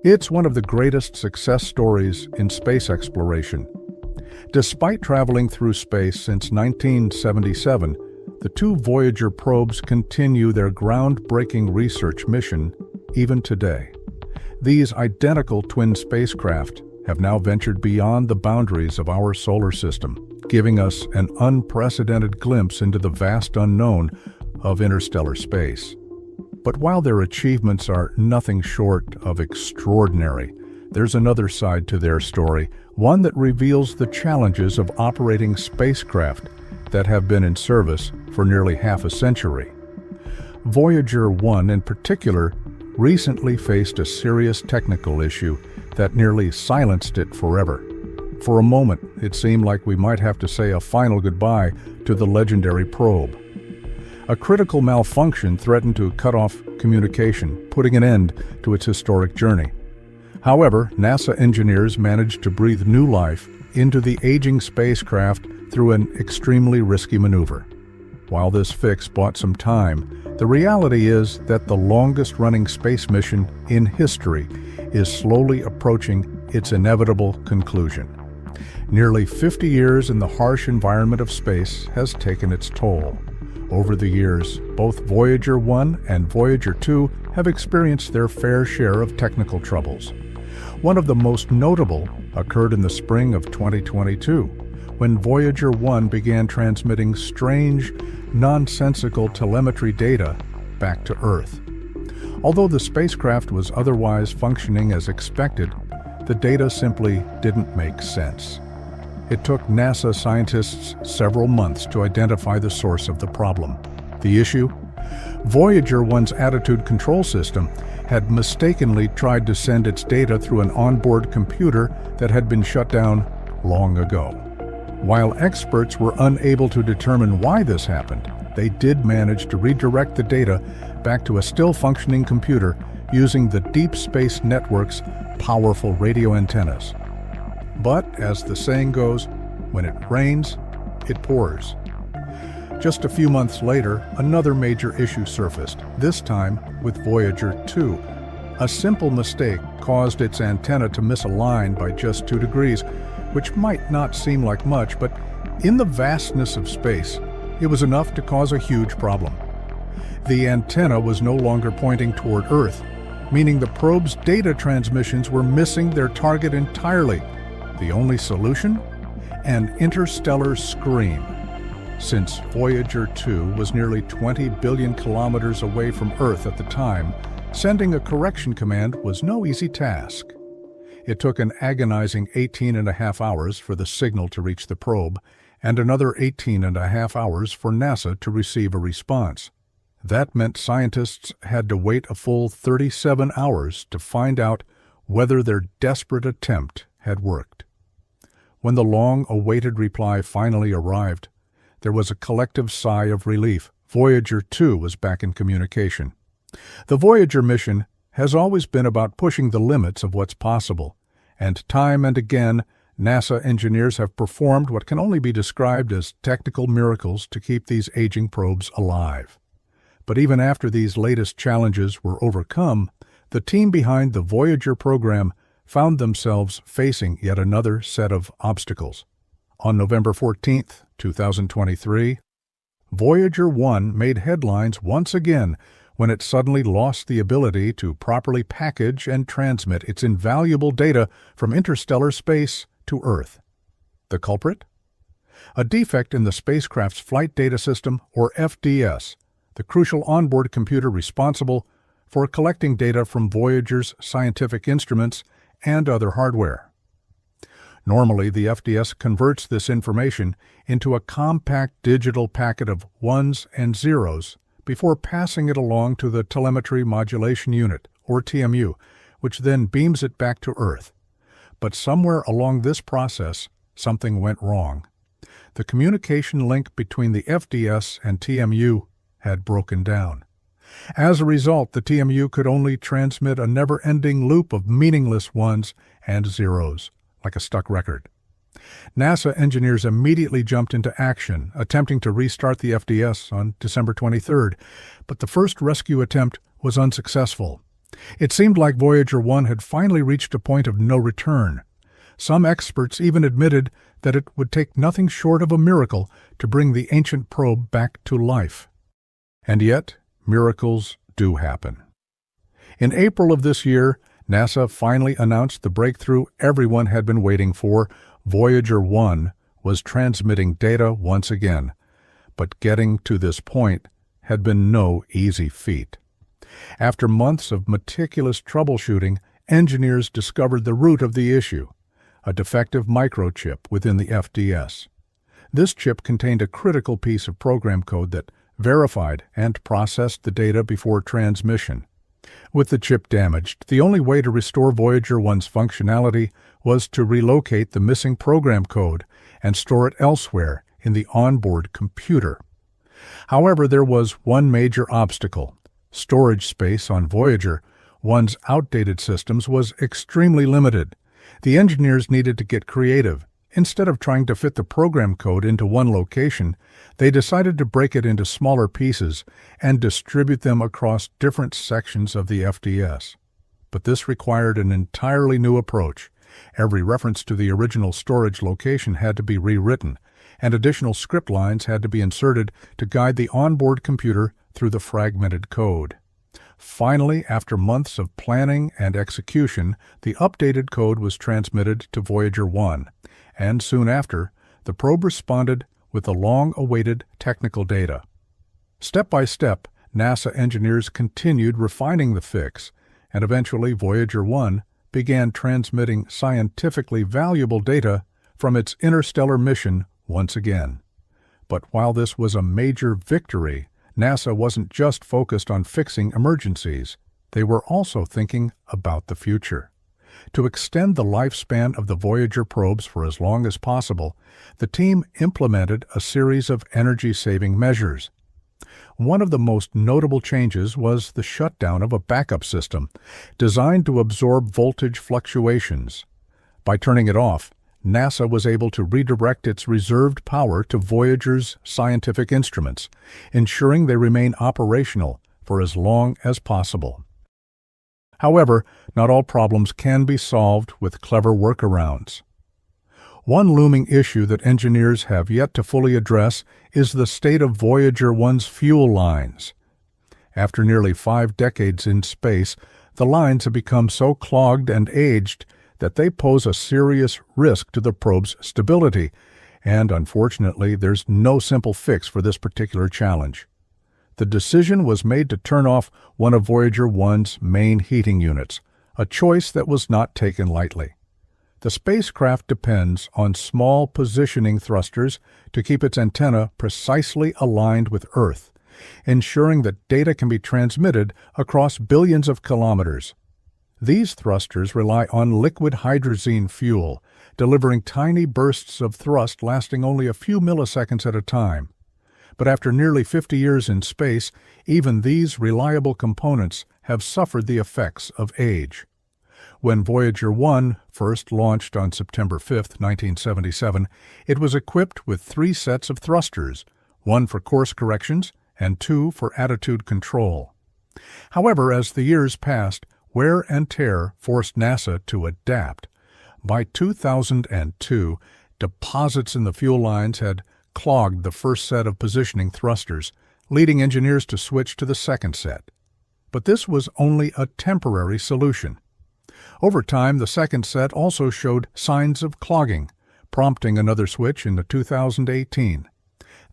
It's one of the greatest success stories in space exploration. Despite traveling through space since 1977, the two Voyager probes continue their groundbreaking research mission even today. These identical twin spacecraft have now ventured beyond the boundaries of our solar system, giving us an unprecedented glimpse into the vast unknown of interstellar space. But while their achievements are nothing short of extraordinary, there's another side to their story, one that reveals the challenges of operating spacecraft that have been in service for nearly half a century. Voyager 1 in particular recently faced a serious technical issue that nearly silenced it forever. For a moment, it seemed like we might have to say a final goodbye to the legendary probe. A critical malfunction threatened to cut off communication, putting an end to its historic journey. However, NASA engineers managed to breathe new life into the aging spacecraft through an extremely risky maneuver. While this fix bought some time, the reality is that the longest-running space mission in history is slowly approaching its inevitable conclusion. Nearly 50 years in the harsh environment of space has taken its toll. Over the years, both Voyager 1 and Voyager 2 have experienced their fair share of technical troubles. One of the most notable occurred in the spring of 2022, when Voyager 1 began transmitting strange, nonsensical telemetry data back to Earth. Although the spacecraft was otherwise functioning as expected, the data simply didn't make sense. It took NASA scientists several months to identify the source of the problem. The issue? Voyager 1's attitude control system had mistakenly tried to send its data through an onboard computer that had been shut down long ago. While experts were unable to determine why this happened, they did manage to redirect the data back to a still-functioning computer using the Deep Space Network's powerful radio antennas. But, as the saying goes, when it rains, it pours. Just a few months later, another major issue surfaced, this time with Voyager 2. A simple mistake caused its antenna to misalign by just 2 degrees, which might not seem like much, but in the vastness of space, it was enough to cause a huge problem. The antenna was no longer pointing toward Earth, meaning the probe's data transmissions were missing their target entirely. The only solution? An interstellar scream. Since Voyager 2 was nearly 20 billion kilometers away from Earth at the time, sending a correction command was no easy task. It took an agonizing 18.5 hours for the signal to reach the probe, and another 18.5 hours for NASA to receive a response. That meant scientists had to wait a full 37 hours to find out whether their desperate attempt had worked. When the long-awaited reply finally arrived, there was a collective sigh of relief. Voyager 2 was back in communication. The Voyager mission has always been about pushing the limits of what's possible, and time and again, NASA engineers have performed what can only be described as technical miracles to keep these aging probes alive. But even after these latest challenges were overcome, the team behind the Voyager program found themselves facing yet another set of obstacles. On November 14, 2023, Voyager 1 made headlines once again when it suddenly lost the ability to properly package and transmit its invaluable data from interstellar space to Earth. The culprit? A defect in the spacecraft's Flight Data System, or FDS, the crucial onboard computer responsible for collecting data from Voyager's scientific instruments and other hardware. Normally, the FDS converts this information into a compact digital packet of ones and zeros before passing it along to the Telemetry Modulation Unit, or TMU, which then beams it back to Earth. But somewhere along this process, something went wrong. The communication link between the FDS and TMU had broken down. As a result, the TMU could only transmit a never-ending loop of meaningless ones and zeros, like a stuck record. NASA engineers immediately jumped into action, attempting to restart the FDS on December 23rd, but the first rescue attempt was unsuccessful. It seemed like Voyager 1 had finally reached a point of no return. Some experts even admitted that it would take nothing short of a miracle to bring the ancient probe back to life. And yet, miracles do happen. In April of this year, NASA finally announced the breakthrough everyone had been waiting for. Voyager 1 was transmitting data once again. But getting to this point had been no easy feat. After months of meticulous troubleshooting, engineers discovered the root of the issue, a defective microchip within the FDS. This chip contained a critical piece of program code that verified and processed the data before transmission. With the chip damaged, the only way to restore Voyager 1's functionality was to relocate the missing program code and store it elsewhere in the onboard computer. However, there was one major obstacle. Storage space on Voyager 1's outdated systems was extremely limited. The engineers needed to get creative. Instead of trying to fit the program code into one location, they decided to break it into smaller pieces and distribute them across different sections of the FDS. But this required an entirely new approach. Every reference to the original storage location had to be rewritten, and additional script lines had to be inserted to guide the onboard computer through the fragmented code. Finally, after months of planning and execution, the updated code was transmitted to Voyager 1, and soon after, the probe responded with the long-awaited technical data. Step by step, NASA engineers continued refining the fix, and eventually Voyager 1 began transmitting scientifically valuable data from its interstellar mission once again. But while this was a major victory, NASA wasn't just focused on fixing emergencies. They were also thinking about the future. To extend the lifespan of the Voyager probes for as long as possible, the team implemented a series of energy-saving measures. One of the most notable changes was the shutdown of a backup system designed to absorb voltage fluctuations. By turning it off, NASA was able to redirect its reserved power to Voyager's scientific instruments, ensuring they remain operational for as long as possible. However, not all problems can be solved with clever workarounds. One looming issue that engineers have yet to fully address is the state of Voyager 1's fuel lines. After nearly 5 decades in space, the lines have become so clogged and aged that they pose a serious risk to the probe's stability, and unfortunately, there's no simple fix for this particular challenge. The decision was made to turn off one of Voyager 1's main heating units, a choice that was not taken lightly. The spacecraft depends on small positioning thrusters to keep its antenna precisely aligned with Earth, ensuring that data can be transmitted across billions of kilometers. These thrusters rely on liquid hydrazine fuel, delivering tiny bursts of thrust lasting only a few milliseconds at a time. But after nearly 50 years in space, even these reliable components have suffered the effects of age. When Voyager 1 first launched on September 5, 1977, it was equipped with 3 sets of thrusters, 1 for course corrections and 2 for attitude control. However, as the years passed, wear and tear forced NASA to adapt. By 2002, deposits in the fuel lines had clogged the first set of positioning thrusters, leading engineers to switch to the second set. But this was only a temporary solution. Over time, the second set also showed signs of clogging, prompting another switch in 2018.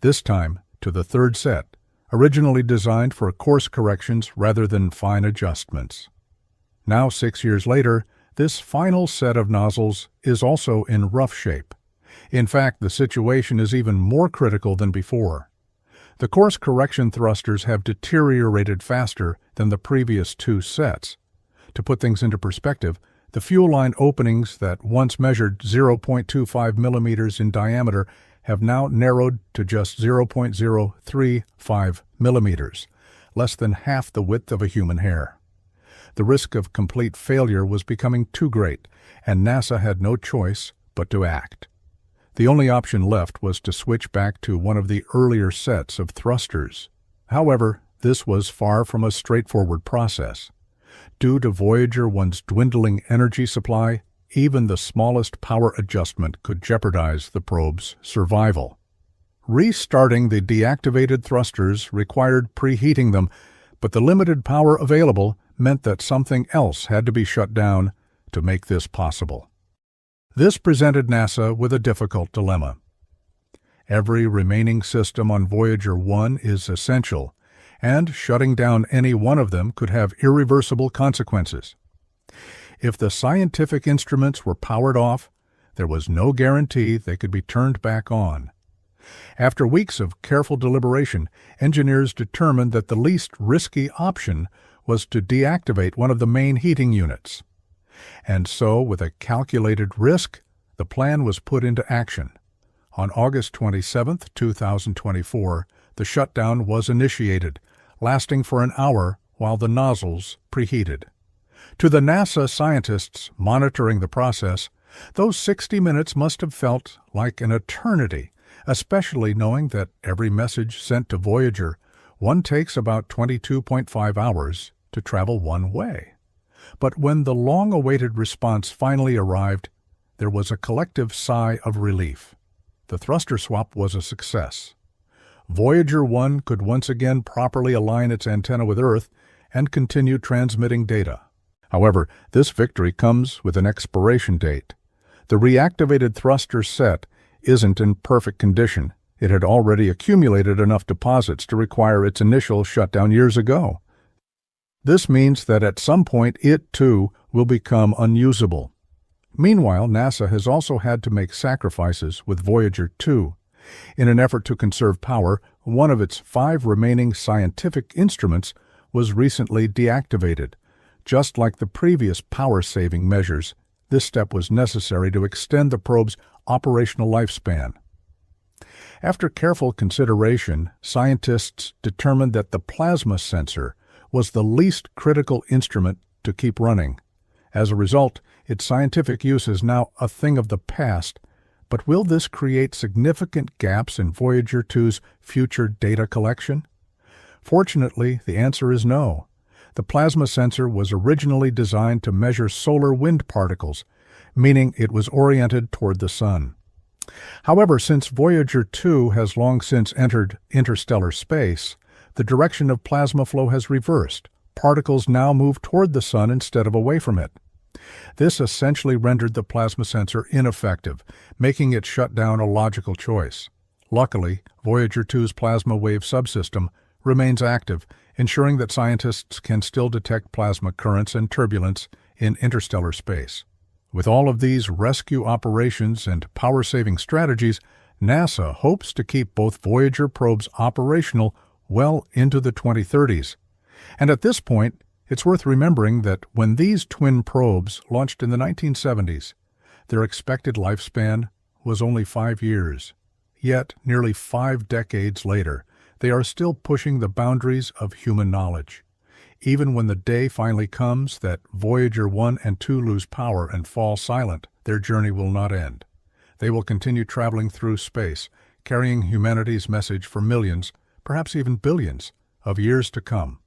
This time to the third set, originally designed for course corrections rather than fine adjustments. Now, 6 years later, this final set of nozzles is also in rough shape. In fact, the situation is even more critical than before. The course correction thrusters have deteriorated faster than the previous 2 sets. To put things into perspective, the fuel line openings that once measured 0.25 millimeters in diameter have now narrowed to just 0.035 millimeters, less than half the width of a human hair. The risk of complete failure was becoming too great, and NASA had no choice but to act. The only option left was to switch back to one of the earlier sets of thrusters. However, this was far from a straightforward process. Due to Voyager 1's dwindling energy supply, even the smallest power adjustment could jeopardize the probe's survival. Restarting the deactivated thrusters required preheating them, but the limited power available meant that something else had to be shut down to make this possible. This presented NASA with a difficult dilemma. Every remaining system on Voyager 1 is essential, and shutting down any one of them could have irreversible consequences. If the scientific instruments were powered off, there was no guarantee they could be turned back on. After weeks of careful deliberation, engineers determined that the least risky option was to deactivate one of the main heating units. And so, with a calculated risk, the plan was put into action. On August 27, 2024, the shutdown was initiated, lasting for an hour while the nozzles preheated. To the NASA scientists monitoring the process, those 60 minutes must have felt like an eternity, especially knowing that every message sent to Voyager 1 takes about 22.5 hours to travel one way. But when the long-awaited response finally arrived, there was a collective sigh of relief. The thruster swap was a success. Voyager 1 could once again properly align its antenna with Earth and continue transmitting data. However, this victory comes with an expiration date. The reactivated thruster set isn't in perfect condition. It had already accumulated enough deposits to require its initial shutdown years ago. This means that at some point it, too, will become unusable. Meanwhile, NASA has also had to make sacrifices with Voyager 2. In an effort to conserve power, one of its 5 remaining scientific instruments was recently deactivated. Just like the previous power-saving measures, this step was necessary to extend the probe's operational lifespan. After careful consideration, scientists determined that the plasma sensor was the least critical instrument to keep running. As a result, its scientific use is now a thing of the past, but will this create significant gaps in Voyager 2's future data collection? Fortunately, the answer is no. The plasma sensor was originally designed to measure solar wind particles, meaning it was oriented toward the Sun. However, since Voyager 2 has long since entered interstellar space, the direction of plasma flow has reversed. Particles now move toward the Sun instead of away from it. This essentially rendered the plasma sensor ineffective, making its shutdown a logical choice. Luckily, Voyager 2's plasma wave subsystem remains active, ensuring that scientists can still detect plasma currents and turbulence in interstellar space. With all of these rescue operations and power-saving strategies, NASA hopes to keep both Voyager probes operational well into the 2030s. And at this point, it's worth remembering that when these twin probes launched in the 1970s, their expected lifespan was only 5 years. Yet, nearly 5 decades later, they are still pushing the boundaries of human knowledge. Even when the day finally comes that Voyager 1 and 2 lose power and fall silent, their journey will not end. They will continue traveling through space, carrying humanity's message for millions, perhaps even billions, of years to come.